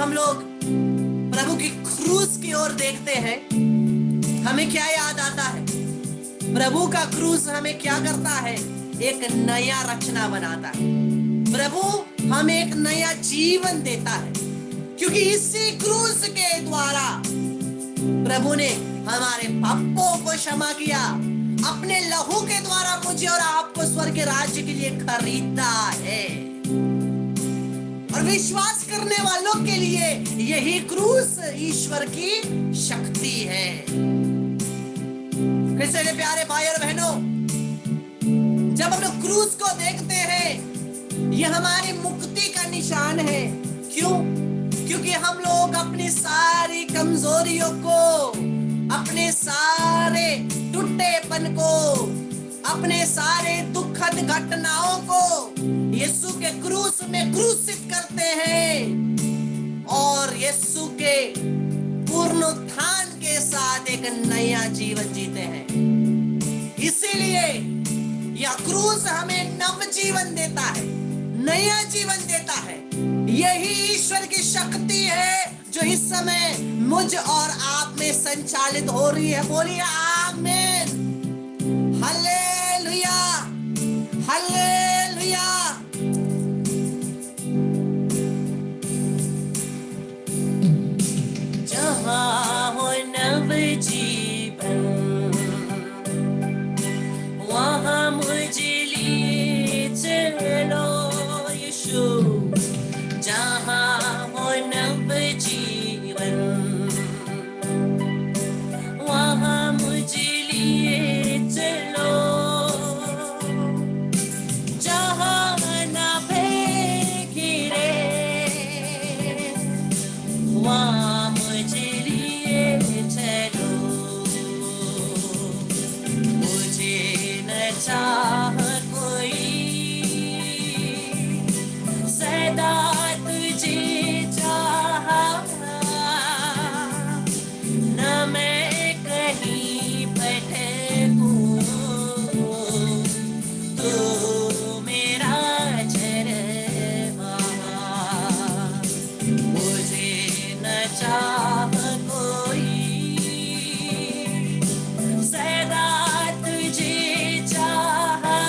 हम लोग प्रभु की क्रूस की ओर देखते हैं, हमें क्या याद आता है? प्रभु का क्रूस हमें क्या करता है? एक नया रचना बनाता है। प्रभु हमें एक नया जीवन देता है, क्योंकि इसी क्रूस के द्वारा प्रभु ने हमारे पापों को क्षमा किया। अपने लहू के द्वारा मुझे और आपको स्वर्ग के राज्य के लिए खरीदा है। और विश्वास करने वालों के लिए यही क्रूस ईश्वर की शक्ति है। मेरे प्यारे भाई और बहनों, जब हम लोग क्रूस को देखते हैं, यह हमारी मुक्ति का निशान है। क्यों? क्योंकि हम लोग अपनी सारी कमजोरियों को, अपने सारे टूटेपन को, अपने सारे दुखद घटनाओं को यीशु के क्रूस में क्रूसित करते हैं और यीशु के पुनरुत्थान के साथ एक नया जीवन जीते हैं। इसीलिए यह क्रूस हमें नव जीवन देता है, नया जीवन देता है। यही ईश्वर की शक्ति है जो इस समय मुझ और आप में संचालित हो रही है। बोलिए आमीन, हालेलुया, हालेलुया। जहाँ हो नव जीवन, वहाँ मुझे लिए चलो यीशु। जहाँ हो नव जीवन, वहाँ मुझे लिए चलो। जहाँ न भय घिरे, वहाँ मुझे लिए चलो। मुझे न चाह कोई, सदा तुझे चाहा। न मैं कहीं भटकूं, तू मेरा चरवाहा। मुझे न चाह कोई, सदा तुझे चाहा।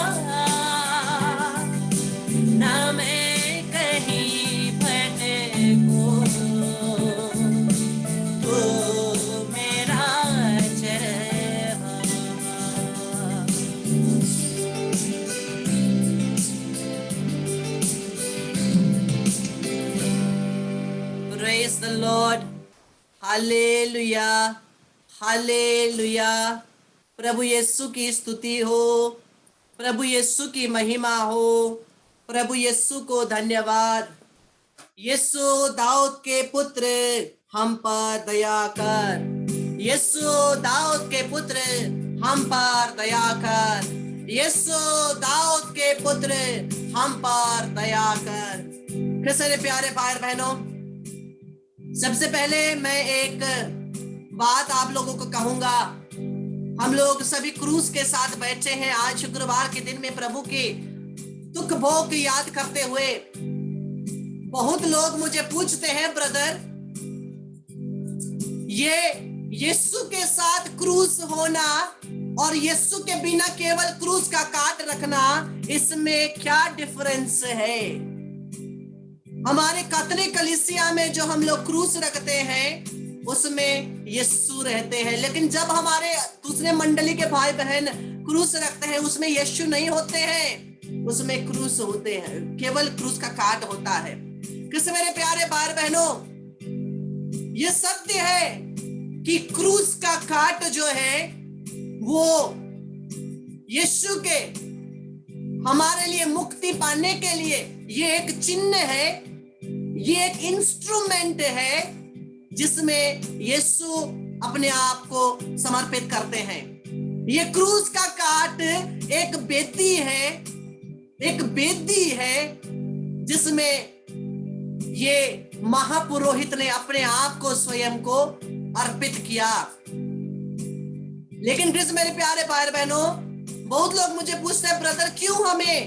न मैं कहीं भटकूं, तू मेरा चरवाहा। Praise the Lord. Hallelujah, hallelujah. प्रभु यीशु की स्तुति हो, प्रभु यीशु की महिमा हो, प्रभु यीशु को धन्यवाद। यीशु दाऊद के पुत्र, हम पर दया कर। यीशु दाऊद के पुत्र, हम पर दया कर। यीशु दाऊद के पुत्र, हम पर दया कर। मेरे प्यारे भाई बहनों, सबसे पहले मैं एक बात आप लोगों को कहूंगा। हम लोग सभी क्रूस के साथ बैठे हैं आज शुक्रवार के दिन में, प्रभु के दुख भोग की याद करते हुए। बहुत लोग मुझे पूछते हैं, ब्रदर, ये यीशु के साथ क्रूस होना और यीशु के बिना केवल क्रूस का काट रखना, इसमें क्या डिफरेंस है? हमारे कैथोलिक कलीसिया में जो हम लोग क्रूस रखते हैं उसमें यीशु रहते हैं, लेकिन जब हमारे दूसरे मंडली के भाई बहन क्रूस रखते हैं उसमें यीशु नहीं होते हैं, उसमें क्रूस होते हैं, केवल क्रूस का काट होता है। किस मेरे प्यारे भाई बहनों, ये सत्य है कि क्रूस का काट जो है वो यीशु के हमारे लिए मुक्ति पाने के लिए ये एक चिन्ह है, ये एक इंस्ट्रूमेंट है जिसमें यीशु अपने आप को समर्पित करते हैं। ये क्रूस का काट एक बेदी है, एक बेदी है जिसमें ये महापुरोहित ने अपने आप को स्वयं को अर्पित किया। लेकिन कृष्ण मेरे प्यारे भाई बहनों, बहुत लोग मुझे पूछते हैं, ब्रदर क्यों हमें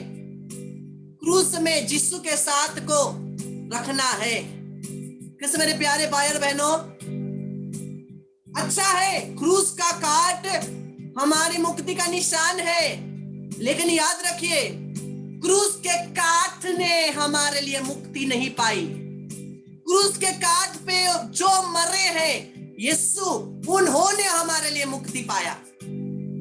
क्रूस में यीशु के साथ को रखना है? किस मेरे प्यारे भाई और बहनों, अच्छा है क्रूस का काट हमारी मुक्ति का निशान है, लेकिन याद रखिए क्रूस के काट ने हमारे लिए मुक्ति नहीं पाई। क्रूस के काट पे जो मरे हैं यीशु, उन्होंने हमारे लिए मुक्ति पाया।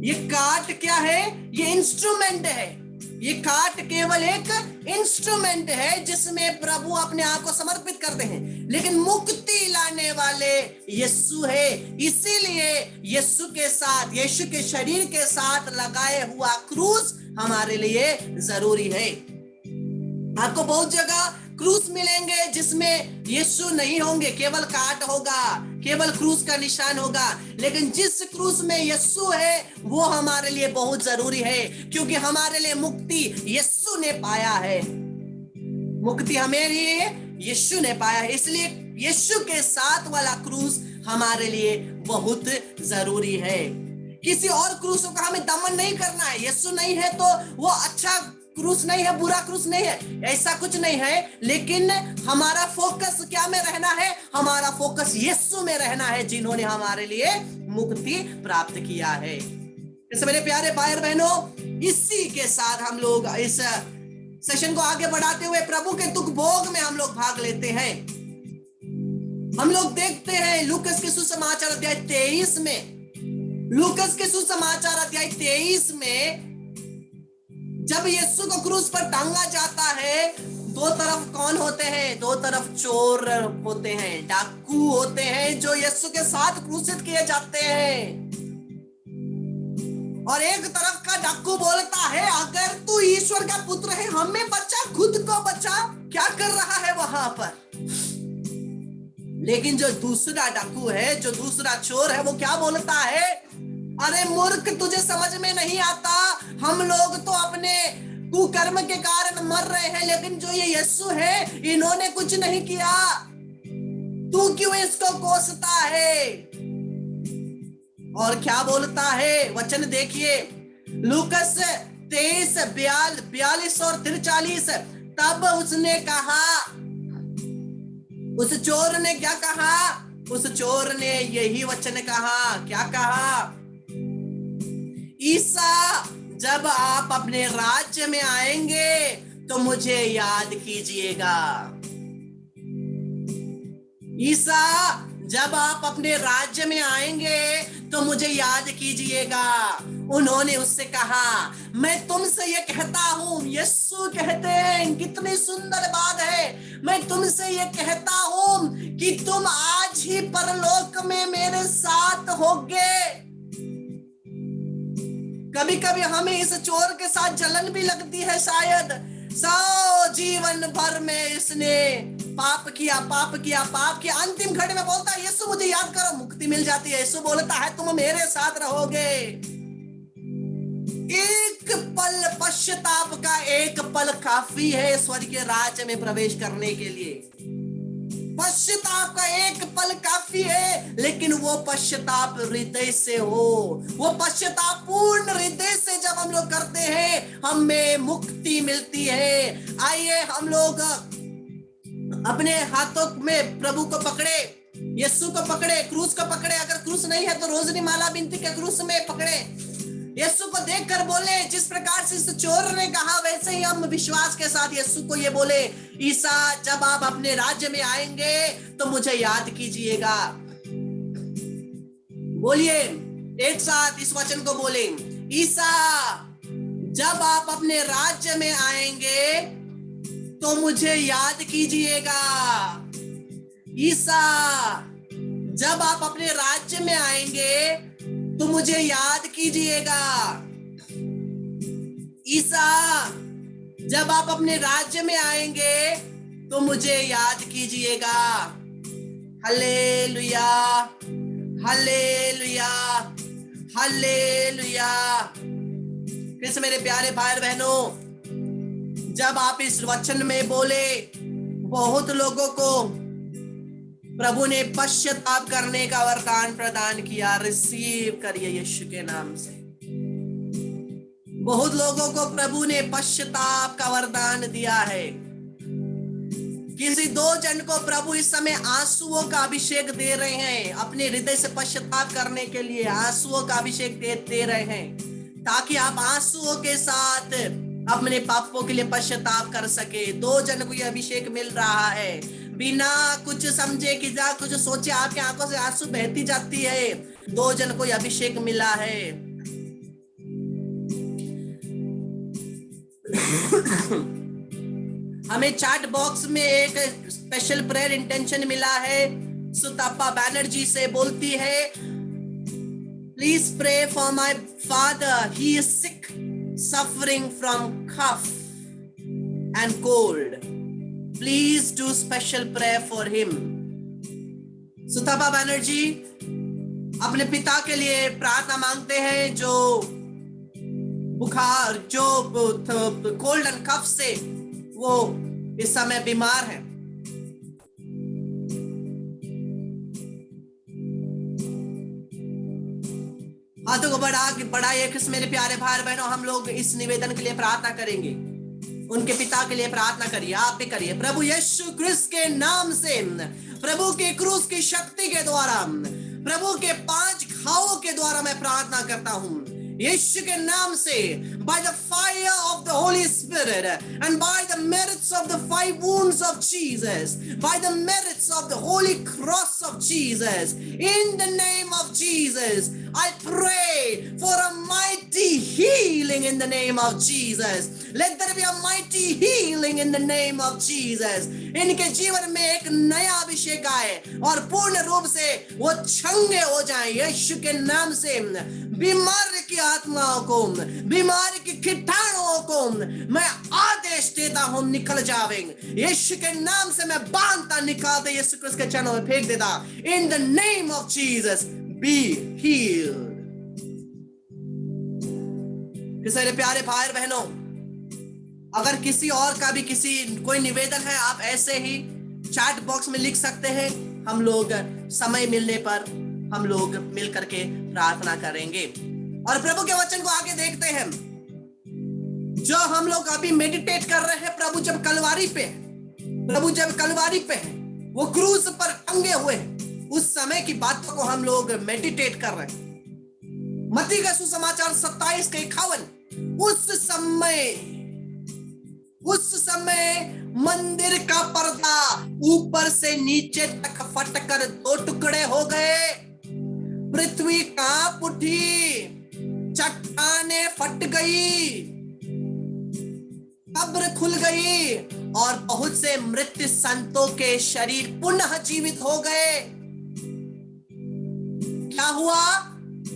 ये काट क्या है? ये इंस्ट्रूमेंट है। ये काट केवल एक इंस्ट्रूमेंट है जिसमें प्रभु अपने आप को समर्पित करते हैं, लेकिन मुक्ति लाने वाले यीशु है। इसीलिए यीशु के साथ, यीशु के शरीर के साथ लगाए हुआ क्रूस हमारे लिए जरूरी है। आपको बहुत जगह क्रूस मिलेंगे जिसमें यीशु नहीं होंगे, केवल काट होगा, केवल क्रूस का निशान होगा। लेकिन जिस क्रूस में यीशु है वो हमारे लिए बहुत जरूरी है, क्योंकि हमारे लिए मुक्ति यीशु ने पाया है। मुक्ति हमें लिए यीशु ने पाया है, इसलिए यीशु के साथ वाला क्रूस हमारे लिए बहुत जरूरी है। किसी और क्रूस का हमें दमन नहीं करना है। यीशु नहीं है तो वो अच्छा क्रूस नहीं है, बुरा क्रूस नहीं है, ऐसा कुछ नहीं है। लेकिन हमारा फोकस क्या में रहना है? हमारा फोकस यीशु में रहना है, जिन्होंने हमारे लिए मुक्ति प्राप्त किया है। इससे मेरे प्यारे भाई और बहनों, इसी के साथ हम लोग इस सेशन को आगे बढ़ाते हुए प्रभु के दुख भोग में हम लोग भाग लेते हैं। हम लोग देखते हैं लूकस के सुसमाचार अध्याय 23 में, लूकस के सुसमाचार अध्याय 23 में जब यीशु को क्रूस पर टांगा जाता है, दो तरफ कौन होते हैं? दो तरफ चोर होते हैं, डाकू होते हैं जो यीशु के साथ क्रूसित किए जाते हैं। और एक तरफ का डाकू बोलता है, अगर तू ईश्वर का पुत्र है हमें बचा, खुद को बचा। क्या कर रहा है वहां पर? लेकिन जो दूसरा डाकू है, जो दूसरा चोर है, वो क्या बोलता है? अरे मूर्ख, तुझे समझ में नहीं आता, हम लोग तो अपने कुकर्म के कारण मर रहे हैं, लेकिन जो ये यीशु है इन्होंने कुछ नहीं किया, तू क्यों इसको कोसता है? और क्या बोलता है वचन देखिए, लूकस 23:42 और 43। तब उसने कहा, उस चोर ने क्या कहा? उस चोर ने यही वचन कहा। क्या कहा? ईसा, जब आप अपने राज्य में आएंगे तो मुझे याद कीजिएगा। ईसा, जब आप अपने राज्य में आएंगे तो मुझे याद कीजिएगा। उन्होंने उससे कहा, मैं तुमसे ये कहता हूं, यीशु कहते हैं, कितनी सुंदर बात है, मैं तुमसे ये कहता हूं कि तुम आज ही परलोक में मेरे साथ होगे। कभी कभी हमें इस चोर के साथ जलन भी लगती है, शायद जीवन भर में इसने पाप किया, पाप किया। अंतिम घड़ी में बोलता है, यीशु मुझे याद करो, मुक्ति मिल जाती है। यीशु बोलता है, तुम मेरे साथ रहोगे। एक पल पश्चाताप का, एक पल काफी है स्वर्गीय राज्य में प्रवेश करने के लिए। पश्चाताप का एक पल काफी है, लेकिन वो पश्चाताप हृदय से हो, वो पश्चाताप पूर्ण हृदय से जब हम लोग करते हैं, हमें मुक्ति मिलती है। आइए हम लोग अपने हाथों में प्रभु को पकड़े, यीशु को पकड़े, क्रूस को पकड़े। अगर क्रूस नहीं है तो रोजनी माला बिनती के क्रूस में पकड़े। यीशु को देखकर बोले, जिस प्रकार से इस चोर ने कहा, वैसे ही हम विश्वास के साथ यीशु को ये बोले, ईसा, जब आप अपने राज्य में आएंगे तो मुझे याद कीजिएगा। बोलिए एक साथ इस वचन को बोले, ईसा, जब आप अपने राज्य में आएंगे तो मुझे याद कीजिएगा। ईसा, जब आप अपने राज्य में आएंगे तो मुझे याद कीजिएगा। ईसा, जब आप अपने राज्य में आएंगे तो मुझे याद कीजिएगा। Hallelujah, hallelujah, hallelujah. किस मेरे प्यारे भाई बहनों, जब आप इस वचन में बोले, बहुत लोगों को प्रभु ने पश्चाताप करने का वरदान प्रदान किया। रिसीव करिए यीशु के नाम से। बहुत लोगों को प्रभु ने पश्चाताप का वरदान दिया है किसी दो जन को प्रभु इस समय आंसुओं का अभिषेक दे रहे हैं, अपने हृदय से पश्चाताप करने के लिए आंसुओं का अभिषेक दे रहे हैं, ताकि आप आंसुओं के साथ अपने पापों के लिए पश्चाताप कर सके। दो जन को यह अभिषेक मिल रहा है, बिना कुछ समझे कि जा कुछ सोचे आपकी आंखों से आंसू बहती जाती है। दो जन को यह अभिषेक मिला है। हमें चैट बॉक्स में एक स्पेशल प्रेयर इंटेंशन मिला है। सुतापा बैनर्जी से बोलती है, please pray for my father, he is sick, suffering from cough and cold, please do special prayer for him. Sutapa Banerjee अपने पिता के लिए प्रार्थना मांगते हैं, जो बुखार, जो कोल्ड एंड कफ से वो इस समय बीमार है। हाथों को बढ़ाइए मेरे प्यारे भाई बहनों, हम लोग इस निवेदन के लिए प्रार्थना करेंगे। उनके पिता के लिए प्रार्थना करिए, आप भी करिए। प्रभु यीशु क्रिस्त के नाम से, प्रभु के क्रूस की शक्ति के द्वारा, प्रभु के 5 घावों के द्वारा मैं प्रार्थना करता हूं, यीशु के नाम से, by the fire of the Holy Spirit and by the merits of the 5 wounds of Jesus, by the merits of the holy cross of Jesus, in the name of Jesus, I pray for a mighty healing in the name of Jesus. Let there be a mighty healing in the name of Jesus. इनके जीवन में एक नया अभिषेक आए और पूर्ण रूप से वो चंगे हो जाएं यीशु के नाम से। बीमारी की आत्माओं को, बीमारी की कीटाणुओं को मैं आदेश देता हूं, निकल जावेंगे यीशु के नाम से। मैं बांधता, निकालता, यीशु क्रिस्त के चरणों में फेंक देता। In the name of Jesus be healed. मेरे प्यारे भाई बहनों, अगर किसी और का भी कोई निवेदन है, आप ऐसे ही चैट बॉक्स में लिख सकते हैं। हम लोग समय मिलने पर हम लोग मिल करके प्रार्थना करेंगे और प्रभु के वचन को आगे देखते हैं। जो हम लोग अभी मेडिटेट कर रहे हैं, प्रभु जब कलवारी पे है, वो क्रूस पर टंगे हुए हैं, उस समय की बातों को हम लोग मेडिटेट कर रहे हैं। मत्ती का सुसमाचार 27:51, उस समय मंदिर का पर्दा ऊपर से नीचे तक फटकर 2 टुकड़े हो गए, पृथ्वी कांप उठी, चट्टानें फट गई, कब्र खुल गई और बहुत से मृत संतों के शरीर पुनः जीवित हो गए। क्या हुआ?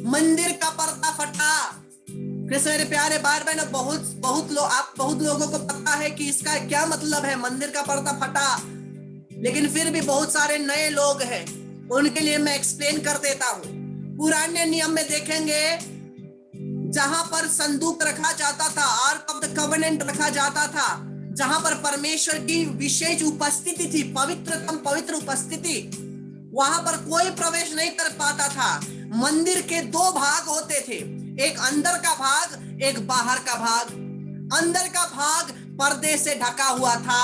मंदिर का पर्दा फटा। मेरे प्यारे भाई बहनों, बहुत लोगों को पता है कि इसका क्या मतलब है, मंदिर का पर्दा फटा, लेकिन फिर भी बहुत सारे नए लोग हैं, उनके लिए मैं एक्सप्लेन कर देता हूं। पुराने नियम में देखेंगे, जहां पर संदूक रखा जाता था, आर्क ऑफ द कवेनेंट रखा जाता था, जहां पर परमेश्वर की विशेष उपस्थिति थी, पवित्रतम पवित्र उपस्थिति, वहां पर कोई प्रवेश नहीं कर पाता था। मंदिर के 2 भाग होते थे, एक अंदर का भाग, एक बाहर का भाग। अंदर का भाग पर्दे से ढका हुआ था,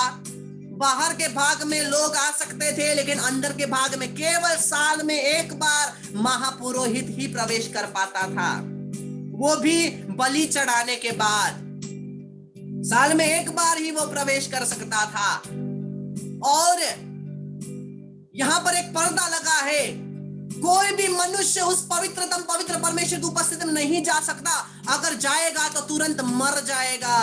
बाहर के भाग में लोग आ सकते थे, लेकिन अंदर के भाग में केवल साल में एक बार महापुरोहित ही प्रवेश कर पाता था, वो भी बलि चढ़ाने के बाद। साल में एक बार ही वो प्रवेश कर सकता था। और यहां पर एक पर्दा लगा है, कोई भी मनुष्य उस पवित्रतम पवित्र परमेश्वर की उपस्थिति में नहीं जा सकता, अगर जाएगा तो तुरंत मर जाएगा।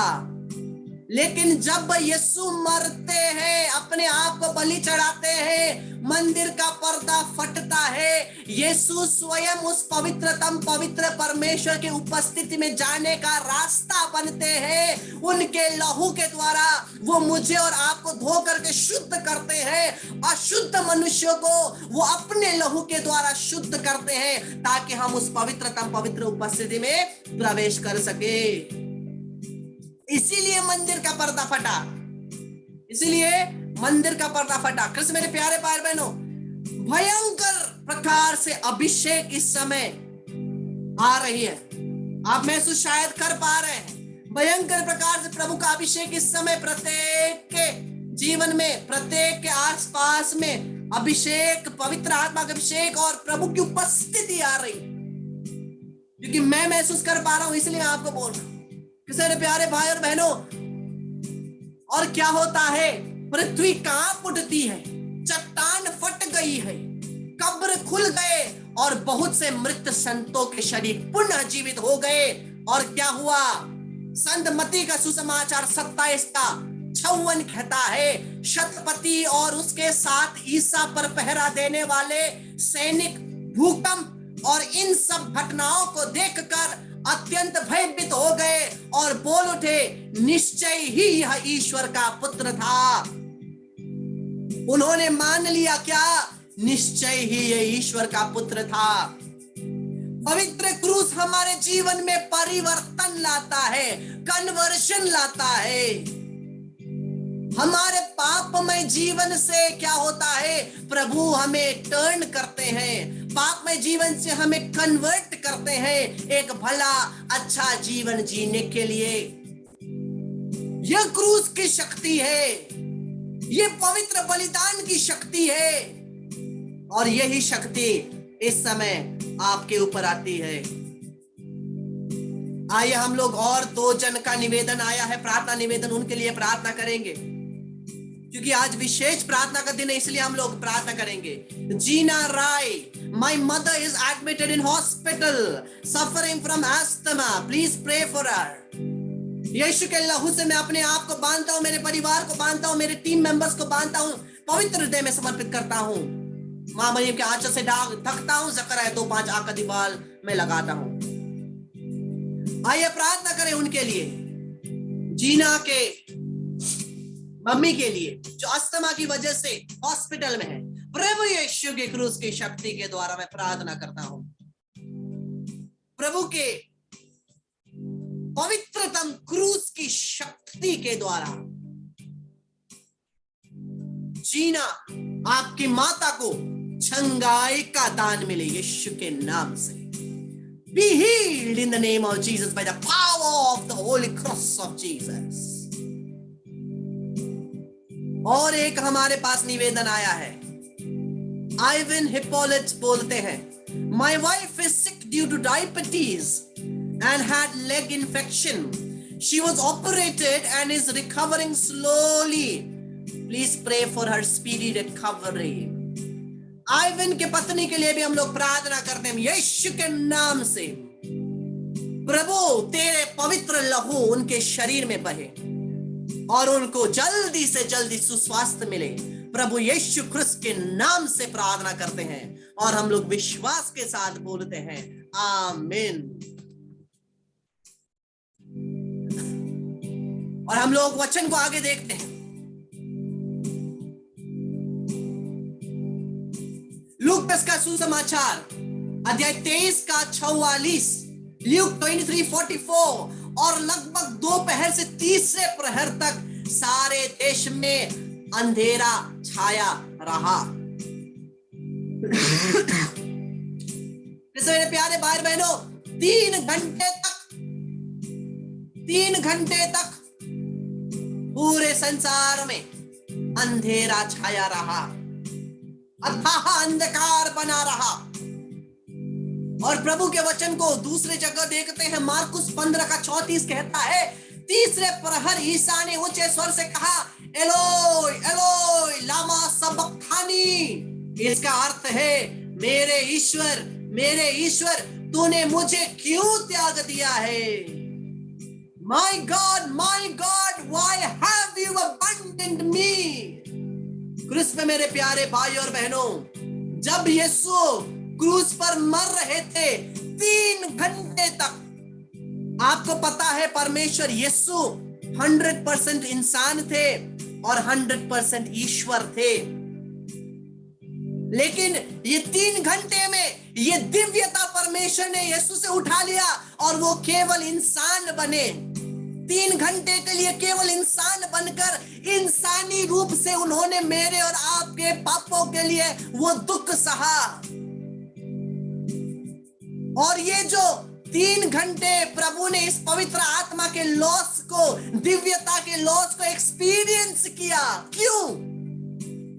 लेकिन जब यीशु मरते हैं, अपने आप को बलि चढ़ाते हैं, मंदिर का पर्दा फटता है, यीशु स्वयं उस पवित्रतम पवित्र परमेश्वर की उपस्थिति में जाने का रास्ता बनते हैं। उनके लहू के द्वारा वो मुझे और आपको धो करके शुद्ध करते हैं। अशुद्ध मनुष्यों को वो अपने लहू के द्वारा शुद्ध करते हैं, ताकि हम उस पवित्रतम पवित्र उपस्थिति में प्रवेश कर सके। इसीलिए मंदिर का पर्दा फटा, इसीलिए मंदिर का पर्दा फटा। कृष्ण मेरे प्यारे भाई बहनों, भयंकर प्रकार से अभिषेक इस समय आ रही है। आप महसूस शायद कर पा रहे हैं, भयंकर प्रकार से प्रभु का अभिषेक इस समय प्रत्येक के जीवन में प्रत्येक के आसपास में अभिषेक, पवित्र आत्मा का अभिषेक और प्रभु की उपस्थिति आ रही, क्योंकि मैं महसूस कर पा रहा हूं, इसलिए मैं आपको बोल रहा हूं कि मेरे प्यारे भाई और बहनों, और क्या होता है, पृथ्वी कांप उठती है, चट्टान फट गई है, कब्र खुल गए और बहुत से मृत संतों के शरीर पुनः जीवित हो गए। और क्या हुआ? संत मत्ती का सुसमाचार 27 का 56 कहता है, शतपति और उसके साथ ईसा पर पहरा देने वाले सैनिक भूकंप और इन सब घटनाओं को देखकर अत्यंत भयभीत हो गए और बोल उठे, निश्चय ही यह ईश्वर का पुत्र था। उन्होंने मान लिया क्या? निश्चय ही यह ईश्वर का पुत्र था। पवित्र क्रूस हमारे जीवन में परिवर्तन लाता है, कन्वर्शन लाता है। हमारे पापमय जीवन से क्या होता है? प्रभु हमें टर्न करते हैं, पापमय जीवन से हमें कन्वर्ट करते हैं एक भला अच्छा जीवन जीने के लिए। यह क्रूस की शक्ति है, यह पवित्र बलिदान की शक्ति है, और यही शक्ति इस समय आपके ऊपर आती है। आइए हम लोग और 2 जन का निवेदन आया है, प्रार्थना निवेदन, उनके लिए प्रार्थना करेंगे, क्योंकि आज विशेष प्रार्थना का दिन है, इसलिए हम लोग प्रार्थना करेंगे। Jeena Rai, my mother is admitted in hospital suffering from asthma, please pray for her. यीशु के लहू से मैं अपने आप को बांधता हूं, मेरे परिवार को बांधता हूं, मेरे टीम मेंबर्स को बांधता हूं, पवित्र हृदय में समर्पित करता हूं। मां मरियम के आंचल से ढकता हूं, ज़करिया 2:5 आंख का दीवाल में लगाता हूं। आइए प्रार्थना करें उनके लिए, जीना के मम्मी के लिए जो अस्थमा की वजह से हॉस्पिटल में है। प्रभु यीशु के क्रूस की शक्ति के द्वारा मैं प्रार्थना करता हूं, प्रभु के पवित्रतम क्रूस की शक्ति के द्वारा जीना आपकी माता को चंगाई का दान मिले यीशु के नाम से। Be healed in the name of Jesus by the power of the holy cross of Jesus. और एक हमारे पास निवेदन आया है, आइवन हिपोलिट बोलते हैं, My wife is sick due to diabetes and had leg infection. She was operated and is recovering slowly. Please pray for her speedy recovery. Ivan के पत्नी के लिए भी हम लोग प्रार्थना करते हैं यीशु के नाम से। प्रभु तेरे पवित्र लहू उनके शरीर में बहे और उनको जल्दी से जल्दी सुस्वास्थ्य मिले। प्रभु यीशु क्रिस्त के नाम से प्रार्थना करते हैं और हम लोग विश्वास के साथ बोलते हैं आमीन। और हम लोग वचन को आगे देखते हैं। लूकास का सुसमाचार अध्याय 23 का 44, ल्यूक 23:44, और लगभग दोपहर से तीसरे प्रहर तक सारे देश में अंधेरा छाया रहा। मेरे प्यारे भाई बहनों, 3 घंटे तक पूरे संसार में अंधेरा छाया रहा, अथाह अंधकार बना रहा। और प्रभु के वचन को दूसरे जगह देखते हैं, मार्कुस 15 का 34 कहता है, तीसरे प्रहर ईसा ने ऊंचे स्वर से कहा, एलोय एलोय लामा सबक्तानी। इसका अर्थ है, मेरे ईश्वर तूने मुझे क्यों त्याग दिया है? My God, why have you abandoned me? क्रूस पे मेरे प्यारे भाई और बहनों, जब यीशु क्रूस पर मर रहे थे 3 घंटे तक, आपको पता है परमेश्वर यीशु 100% इंसान थे और 100% ईश्वर थे, लेकिन ये 3 घंटे में ये दिव्यता परमेश्वर ने यीशु से उठा लिया और वो केवल इंसान बने। 3 घंटे के लिए केवल इंसान बनकर इंसानी रूप से उन्होंने मेरे और आपके पापों के लिए वो दुख सहा। और ये जो 3 घंटे प्रभु ने इस पवित्र आत्मा के लॉस को, दिव्यता के लॉस को एक्सपीरियंस किया। क्यों?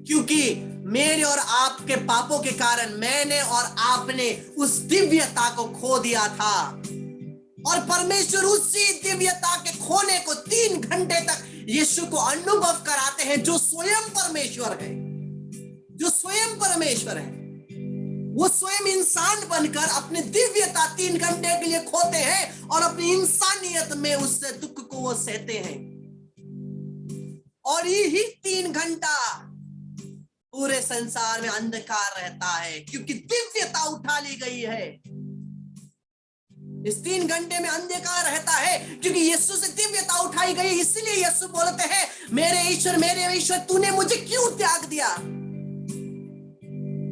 क्योंकि मेरे और आपके पापों के कारण मैंने और आपने उस दिव्यता को खो दिया था, और परमेश्वर उसी दिव्यता के खोने को 3 घंटे तक यीशु को अनुभव कराते हैं, जो स्वयं परमेश्वर है, जो स्वयं परमेश्वर है। वो स्वयं इंसान बनकर अपनी दिव्यता 3 घंटे के लिए खोते हैं और अपनी इंसानियत में उस दुख को वो सहते हैं। और यही 3 घंटा पूरे संसार में अंधकार रहता है, क्योंकि दिव्यता उठा ली गई है। इस 3 घंटे में अंधकार रहता है क्योंकि यीशु से दिव्यता उठाई गई। इसलिए यीशु बोलते हैं, मेरे ईश्वर, तूने मुझे क्यों त्याग दिया?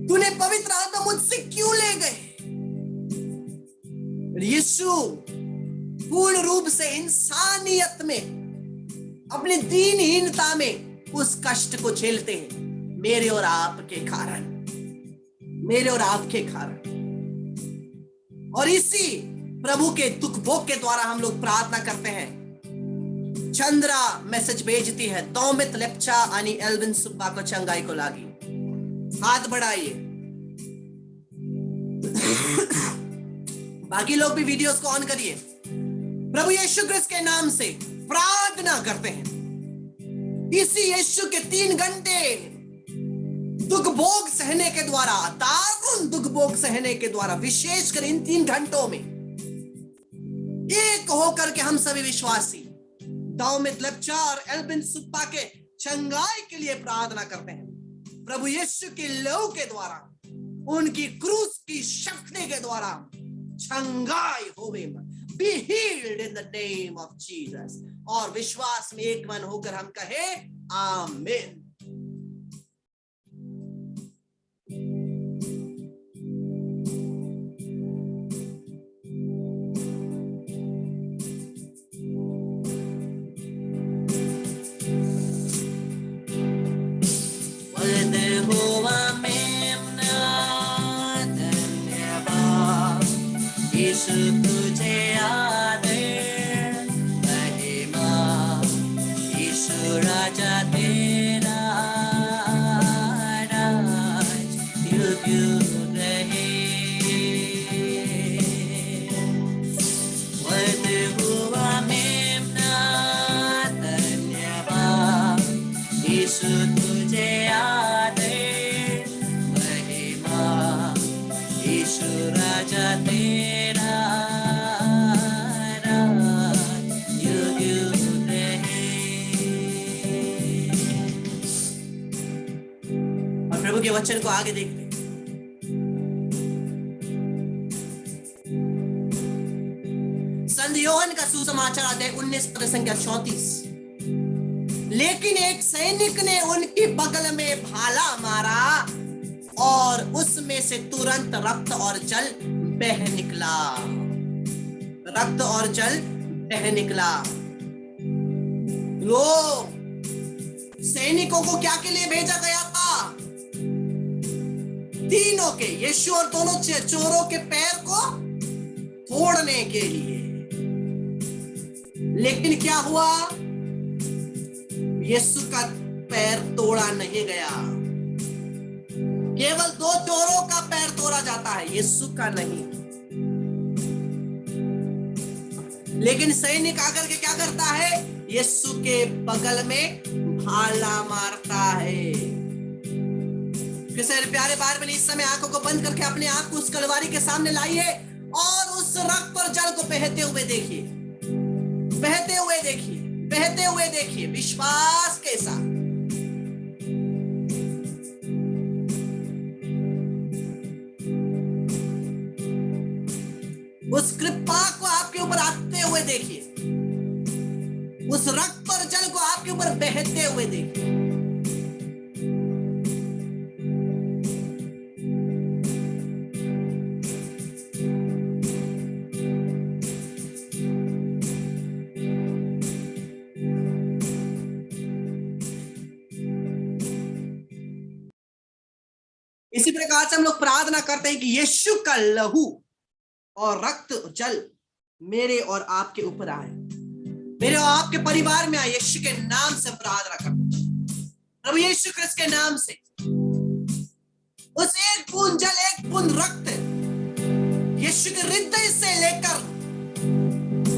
तूने पवित्र आत्मा मुझसे क्यों ले गए? यीशु पूर्ण रूप से इंसानियत में, अपनी दीनहीनता में उस कष्ट को झेलते हैं, मेरे और आपके कारण, मेरे और आपके कारण। और इसी प्रभु के दुख भोग के द्वारा हम लोग प्रार्थना करते हैं। चंद्रा मैसेज भेजती है, तौमित लेप्चा आनी एल्विन सुब्बा को चंगाई को लागी। हाथ बढ़ाइए। बाकी लोग भी वीडियोस को ऑन करिए। प्रभु यीशु क्रिस्त के नाम से प्रार्थना करते हैं, इसी यीशु के 3 घंटे दुख भोग सहने के द्वारा, दारुण दुख भोग सहने के द्वारा, विशेषकर इन 3 घंटों में एक होकर के हम सभी विश्वासी दाऊमित लेप्चा और एल्विन सुब्बा के चंगाई के लिए प्रार्थना करते हैं। प्रभु यीशु के लहू के द्वारा, उनकी क्रूस की शक्ति के द्वारा चंगाई होवे, be healed in the name of Jesus. और विश्वास में एक मन होकर हम कहे आमीन। तुझे आदर महिमा, यीशु राजा तेरा राज युग युग रहे। वध हुआ मेमना धन्यवाद, यीशु तुझे आदर महिमा, यीशु राजा तेरा के वचन को आगे देखते हैं। संत योहन का सुसमाचार अध्याय 19 पद संख्या 34। लेकिन एक सैनिक ने उनकी बगल में भाला मारा और उसमें से तुरंत रक्त और जल बह निकला। रक्त और जल बह निकला। लो, सैनिकों को क्या के लिए भेजा गया था? तीनों के, यीशु और दोनों चोरों के पैर को तोड़ने के लिए। लेकिन क्या हुआ? यीशु का पैर तोड़ा नहीं गया। केवल 2 चोरों का पैर तोड़ा जाता है, यीशु का नहीं। लेकिन सैनिक आकर के क्या करता है? यीशु के बगल में भाला मारता है। प्यारे भाई बहन, इस समय आंखों को बंद करके अपने आप को उस कलवारी के सामने लाइए और उस रक्त और जल को बहते हुए देखिए, बहते हुए देखिए, बहते हुए देखिए, विश्वास के साथ। उस कृपा को आपके ऊपर आते हुए देखिए, उस रक्त और जल को आपके ऊपर बहते हुए देखिए। इसी प्रकार से हम लोग प्रार्थना करते हैं कि यीशु का लहू और रक्त जल मेरे और आपके ऊपर आए, मेरे और आपके परिवार में आए, यीशु के नाम से प्रार्थना करता हूं, प्रभु यीशु क्रिस्त के नाम से। उस एक बूंद जल, एक बूंद रक्त यीशु के हृदय से लेकर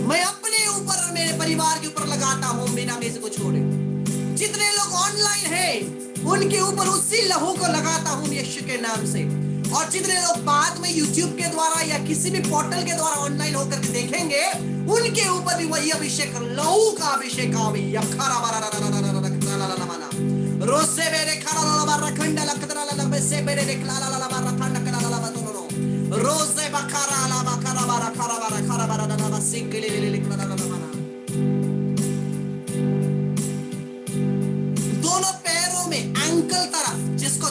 मैं अपने ऊपर और मेरे परिवार के ऊपर लगाता हूं, बिना किसी को छोड़े। जितने लोग ऑनलाइन हैं उनके ऊपर उसी लहू को लगाता हूं यीशु के नाम से। और जितने लोग बाद में यूट्यूब के द्वारा या किसी भी पोर्टल के द्वारा ऑनलाइन होकर के देखेंगे, उनके ऊपर भी वही अभिषेक, लहू का अभिषेक रोसे बेरे खाला ला रखंड लखदरा ला बेसे बेरे देखला ला रखंड कला ला बतनो रोसे बखारा ला बखारा बारा खारा बारा खारा बारा ला बसिकले ले लिखला ला माना। दोनों पैरों में एंकल तरफ, जिसको